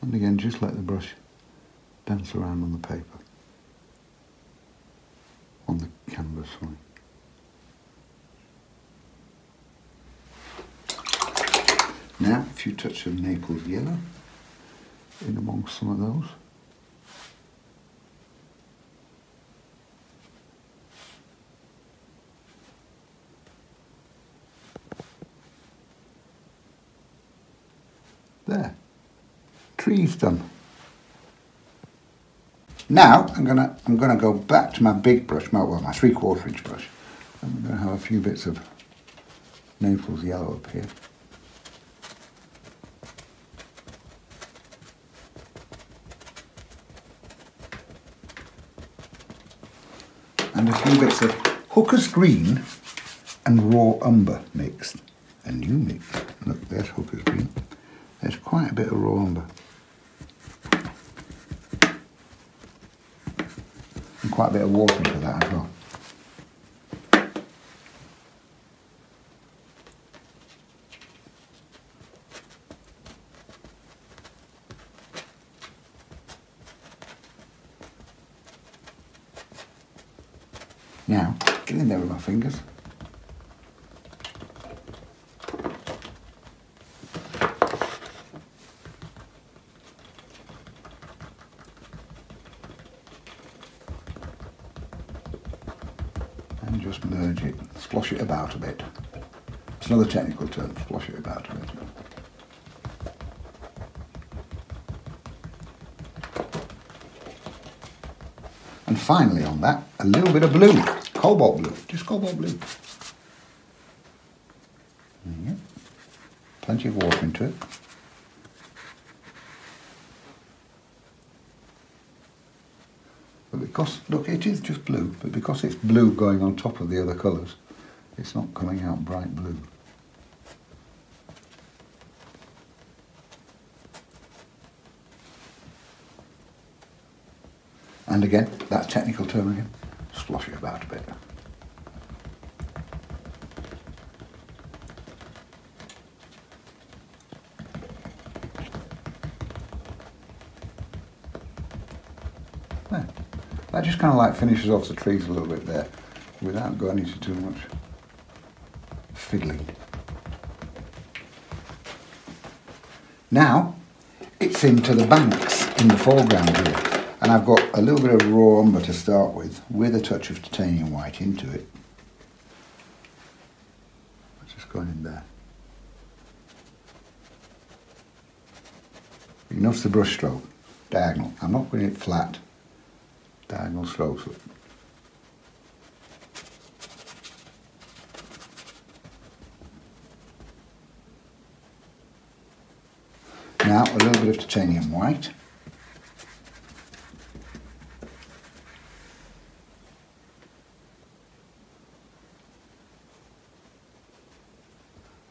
And again, just let the brush dance around on the paper, on the canvas, sorry. Now, a few touches of Naples Yellow in amongst some of those. There. Trees done. Now I'm gonna go back to my big brush, my 3/4 inch brush. I'm gonna have a few bits of Naples Yellow up here. And a few bits of Hooker's Green and raw umber mixed. A new mix. Look, there's Hooker's Green. There's quite a bit of raw umber. And quite a bit of water into that as well. Now, get in there with my fingers. submerge it, splosh it about a bit. It's another technical term, splosh it about a bit. And finally on that, a little bit of blue, cobalt blue, just cobalt blue. There you go. Plenty of water into it. But because, look, it is just blue, but because it's blue going on top of the other colours, it's not coming out bright blue. And again, that technical term again, splosh it about a bit. There. That just kind of like finishes off the trees a little bit there, without going into too much fiddling. Now, it's into the banks in the foreground here. And I've got a little bit of raw umber to start with a touch of titanium white into it. It's just going in there. You notice the brush stroke, diagonal. I'm not putting it flat, diagonal strokes. Now a little bit of titanium white.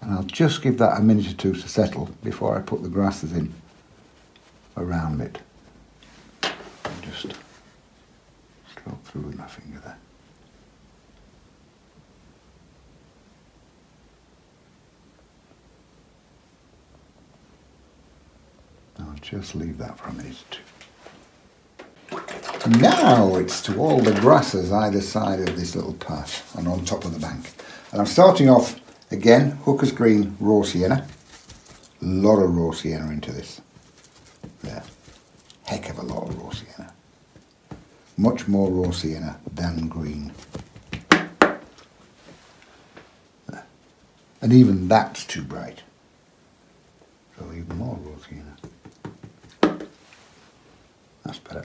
And I'll just give that a minute or two to settle before I put the grasses in around it. And just stroke through with my finger there. I'll just leave that for a minute or two. Now it's to all the grasses either side of this little path and on top of the bank. And I'm starting off again, Hooker's Green raw sienna. A lot of raw sienna into this. There. Heck of a lot of raw sienna. Much more raw sienna than green. There. And even that's too bright. So even more raw sienna. That's better.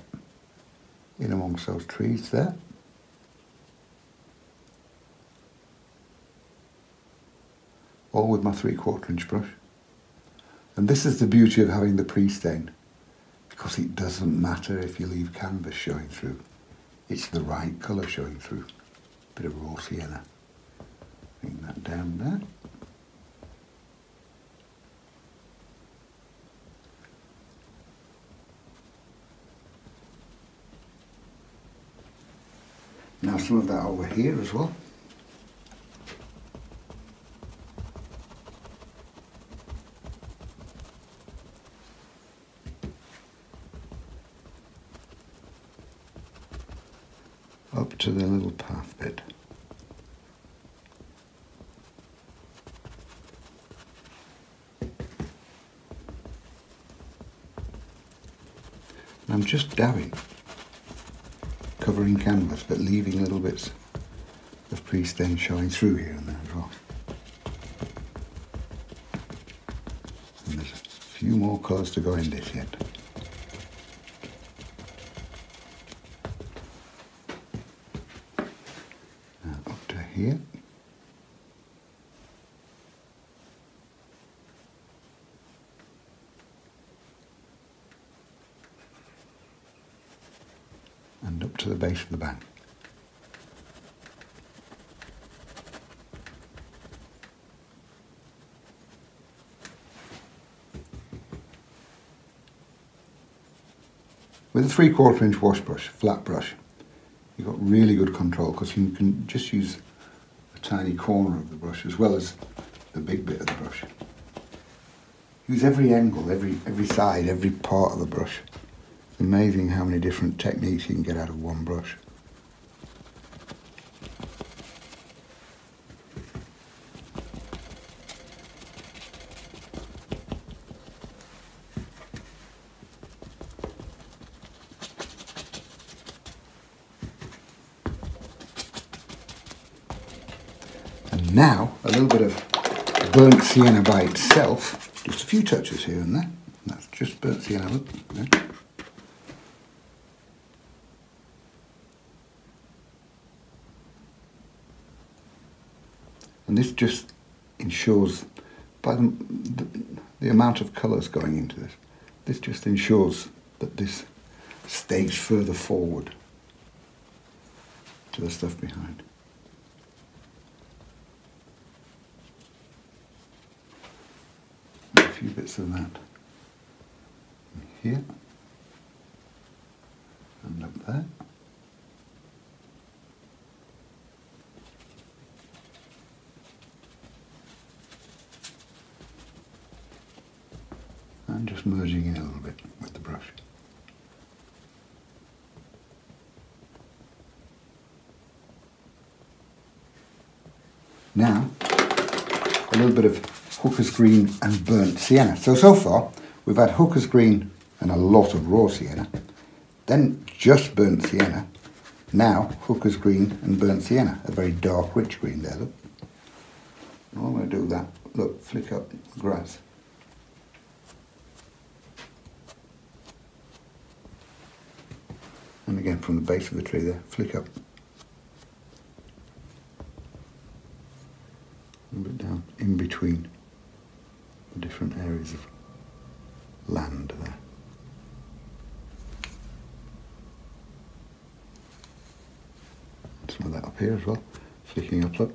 In amongst those trees there. All with my 3/4 inch brush. And this is the beauty of having the pre-stain, because it doesn't matter if you leave canvas showing through. It's the right colour showing through. Bit of raw sienna. Bring that down there. Now some of that over here as well. Up to the little path bit. And I'm just dabbing, covering canvas but leaving little bits of pre-stain showing through here and there as well. And there's a few more colours to go in this yet. Here. And up to the base of the bank. With a 3/4 inch wash brush, flat brush, you've got really good control because you can just use tiny corner of the brush as well as the big bit of the brush. Use every angle, every side, every part of the brush. It's amazing how many different techniques you can get out of one brush. And now a little bit of burnt sienna by itself, just a few touches here and there. That's just burnt sienna. Look, there. And this just ensures, by the amount of colours going into this, this just ensures that this stays further forward to the stuff behind. A few bits of that here and up there. And just merging in a little bit with the brush. Now, a little bit of Hooker's Green and burnt sienna. So far, we've had Hooker's Green and a lot of raw sienna, then just burnt sienna, now Hooker's Green and burnt sienna, a very dark, rich green there, look. And I'm going to do that, look, flick up the grass. And again, from the base of the tree there, flick up. A bit down in between the different areas of land there. Some of that up here as well, flicking up, look.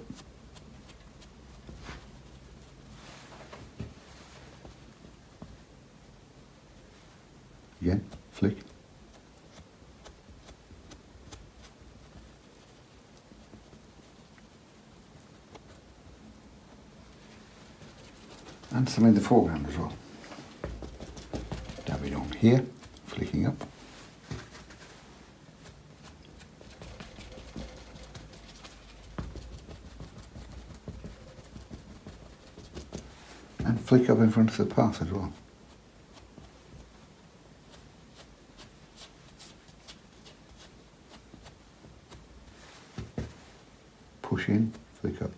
Again, flick. And some in the foreground as well. Dab it on here, flicking up. And flick up in front of the path as well. Push in, flick up.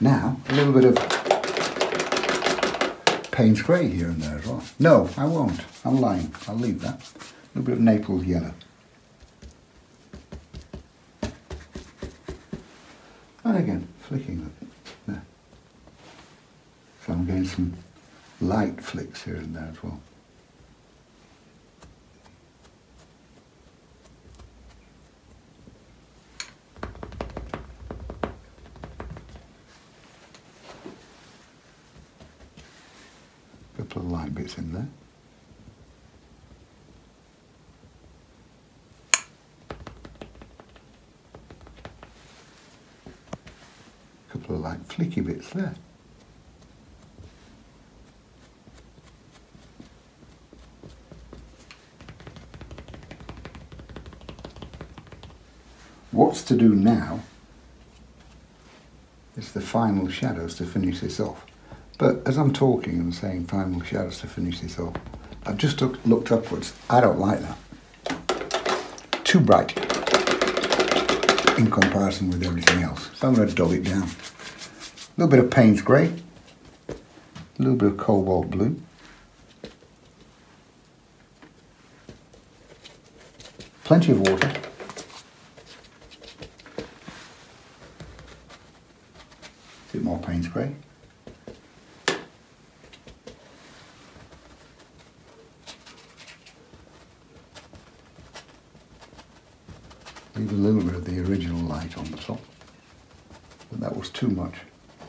Now, a little bit of Payne's Grey here and there as well. No, I won't. I'm lying. I'll leave that. A little bit of Naples Yellow. And again, flicking it there. So I'm getting some light flicks here and there as well. Couple of light bits in there. Couple of light flicky bits there. What's to do now is the final shadows to finish this off. But as I'm talking and saying final shadows to finish this off, I've just looked upwards. I don't like that. Too bright in comparison with everything else. So I'm going to dull it down. A little bit of Payne's Grey, a little bit of Cobalt Blue, plenty of water, a bit more Payne's Grey. Leave a little bit of the original light on the top, but that was too much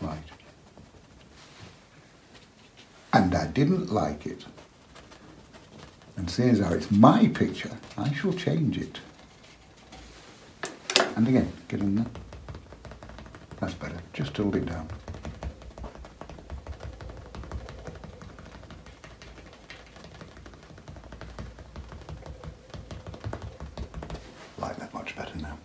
light. And I didn't like it. And seeing as how it's my picture, I shall change it. And again, get in there. That's better, just hold it down. Like that much better now.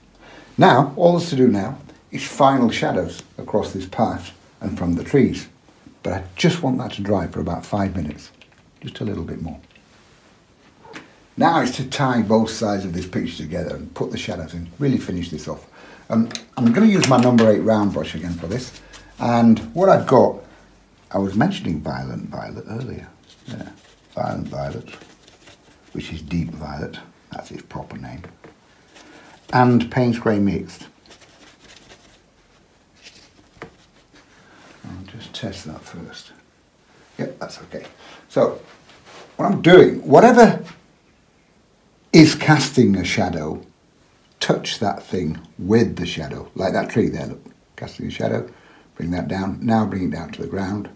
Now, all there's to do now is final shadows across this path and from the trees. But I just want that to dry for about 5 minutes, just a little bit more. Now it's to tie both sides of this picture together and put the shadows in, really finish this off. I'm going to use my number 8 round brush again for this. And what I've got, I was mentioning Violent Violet earlier. Yeah, Violent Violet, which is Deep Violet, that's its proper name. And Payne's Grey Mixed. I'll just test that first. Yep, that's okay. So, what I'm doing, whatever is casting a shadow, touch that thing with the shadow, like that tree there, look, casting a shadow, bring that down, now bring it down to the ground,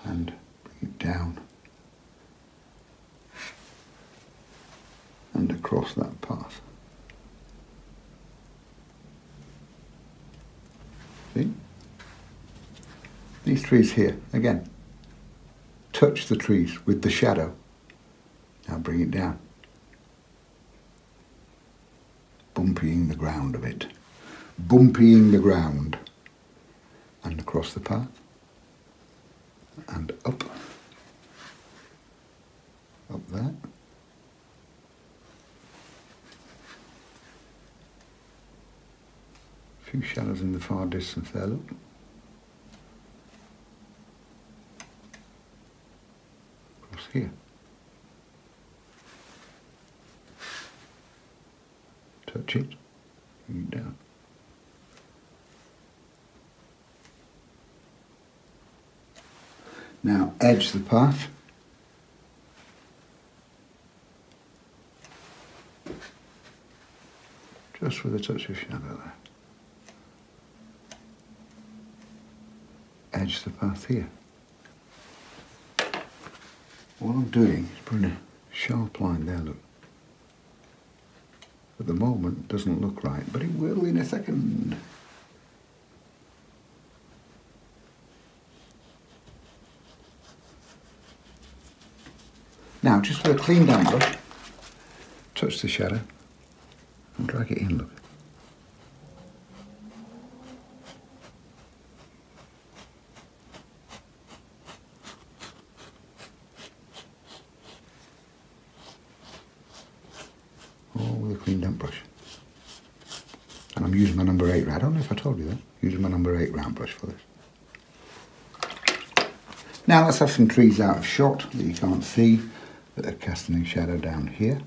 and bring it down, and across that path. See? These trees here, again, touch the trees with the shadow, now bring it down. Bumpying the ground a bit, bumpying the ground, and across the path, and up there, a few shadows in the far distance there, look, across here. Touch it, bring it down. Now edge the path. Just with a touch of shadow there. Edge the path here. What I'm doing is putting a sharp line there, look. At the moment, it doesn't look right, but it will in a second. Now, just with a clean damp brush, touch the shadow and drag it in, look. With a clean damp brush. And I'm using my number 8 round. I don't know if I told you that. Using my number 8 round brush for this. Now let's have some trees out of shot that you can't see, that are casting a shadow down here.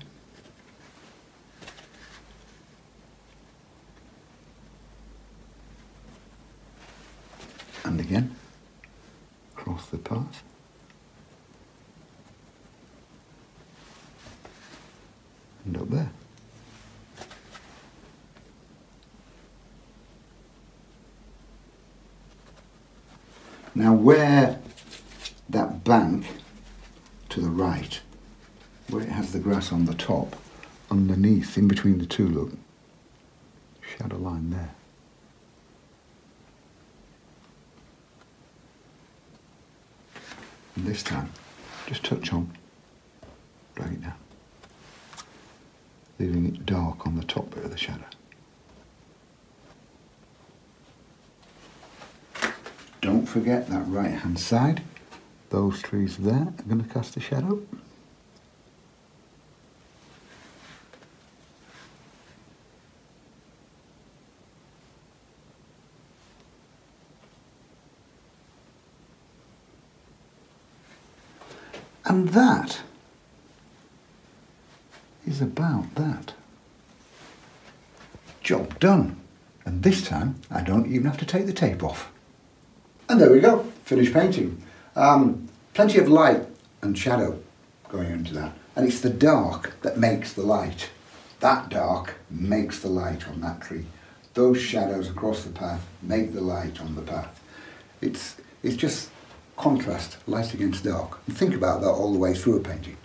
And again, across the path. And up there. Now where that bank to the right, where it has the grass on the top, underneath, in between the two, look, shadow line there. And this time, just touch on, drag it down, leaving it dark on the top bit of the shadow. Don't forget that right hand side, those trees there are going to cast a shadow. And that is about that. Job done. And this time I don't even have to take the tape off. And there we go, finished painting. Plenty of light and shadow going into that. And it's the dark that makes the light. That dark makes the light on that tree. Those shadows across the path make the light on the path. It's just contrast, light against dark. And think about that all the way through a painting.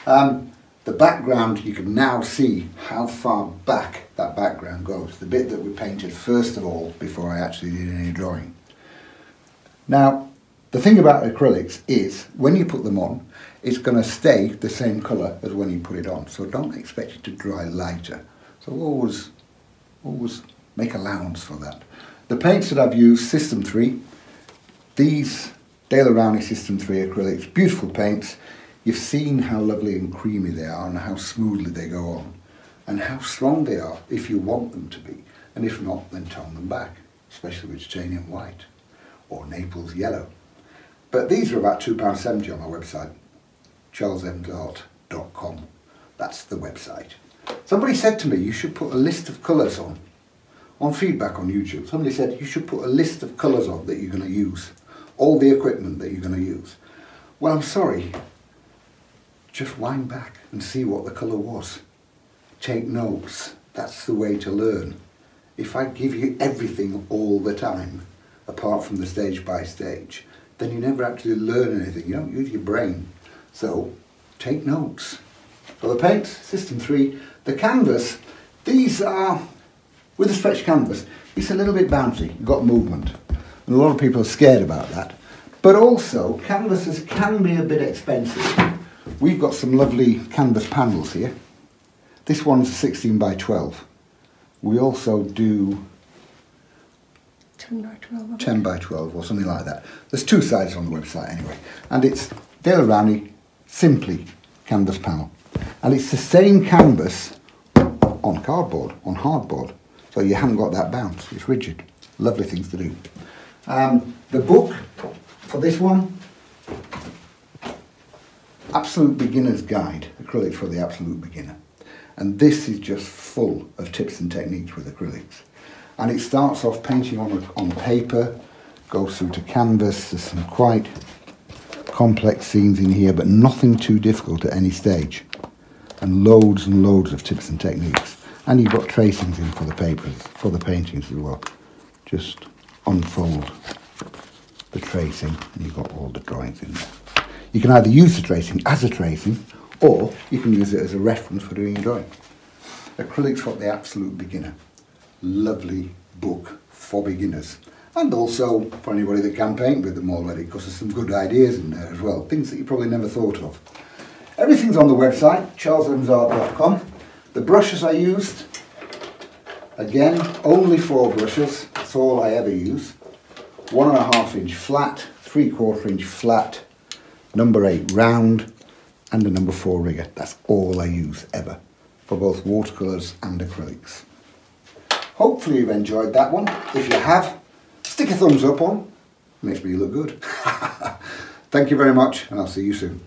The background, you can now see how far back that background goes. The bit that we painted first of all, before I actually did any drawing. Now, the thing about acrylics is, when you put them on, it's going to stay the same colour as when you put it on. So don't expect it to dry lighter. So always make allowance for that. The paints that I've used, System 3, these Dale Rowney System 3 acrylics, beautiful paints. You've seen how lovely and creamy they are and how smoothly they go on and how strong they are if you want them to be, and if not, then tone them back, especially with titanium white or Naples Yellow. But these are about £2.70 on my website, charlesmsart.com. That's the website. Somebody said to me you should put a list of colours on feedback on YouTube. Somebody said you should put a list of colours on that you're going to use, all the equipment that you're going to use. Well, I'm sorry, just wind back and see what the colour was. Take notes, that's the way to learn. If I give you everything all the time, apart from the stage by stage, then you never actually learn anything, you don't use your brain. So, take notes. For the paints, System 3, the canvas, these are, with a stretch canvas, it's a little bit bouncy, you've got movement. And a lot of people are scared about that. But also, canvases can be a bit expensive. We've got some lovely canvas panels here. This one's a 16 by 12. We also do 10 by 12. 10 by 12 or something like that. There's two sides on the website anyway. And it's Dale Rowney Simply canvas panel. And it's the same canvas on cardboard, on hardboard. So you haven't got that bounce, it's rigid. Lovely things to do. The book for this one, Absolute Beginner's Guide, Acrylics for the Absolute Beginner. And this is just full of tips and techniques with acrylics. And it starts off painting on paper, goes through to canvas. There's some quite complex scenes in here, but nothing too difficult at any stage. And loads of tips and techniques. And you've got tracings in for the papers, for the paintings as well. Just unfold the tracing and you've got all the drawings in there. You can either use the tracing as a tracing, or you can use it as a reference for doing your drawing. Acrylics for the Absolute Beginner. Lovely book for beginners. And also for anybody that can paint with them already, because there's some good ideas in there as well. Things that you probably never thought of. Everything's on the website, charlesmsart.com. The brushes I used, again, only 4 brushes. That's all I ever use. 1.5 inch flat, 3/4 inch flat, number 8 round, and a number 4 rigger. That's all I use ever for both watercolours and acrylics. Hopefully you've enjoyed that one. If you have, stick a thumbs up on. Makes me look good. Thank you very much, and I'll see you soon.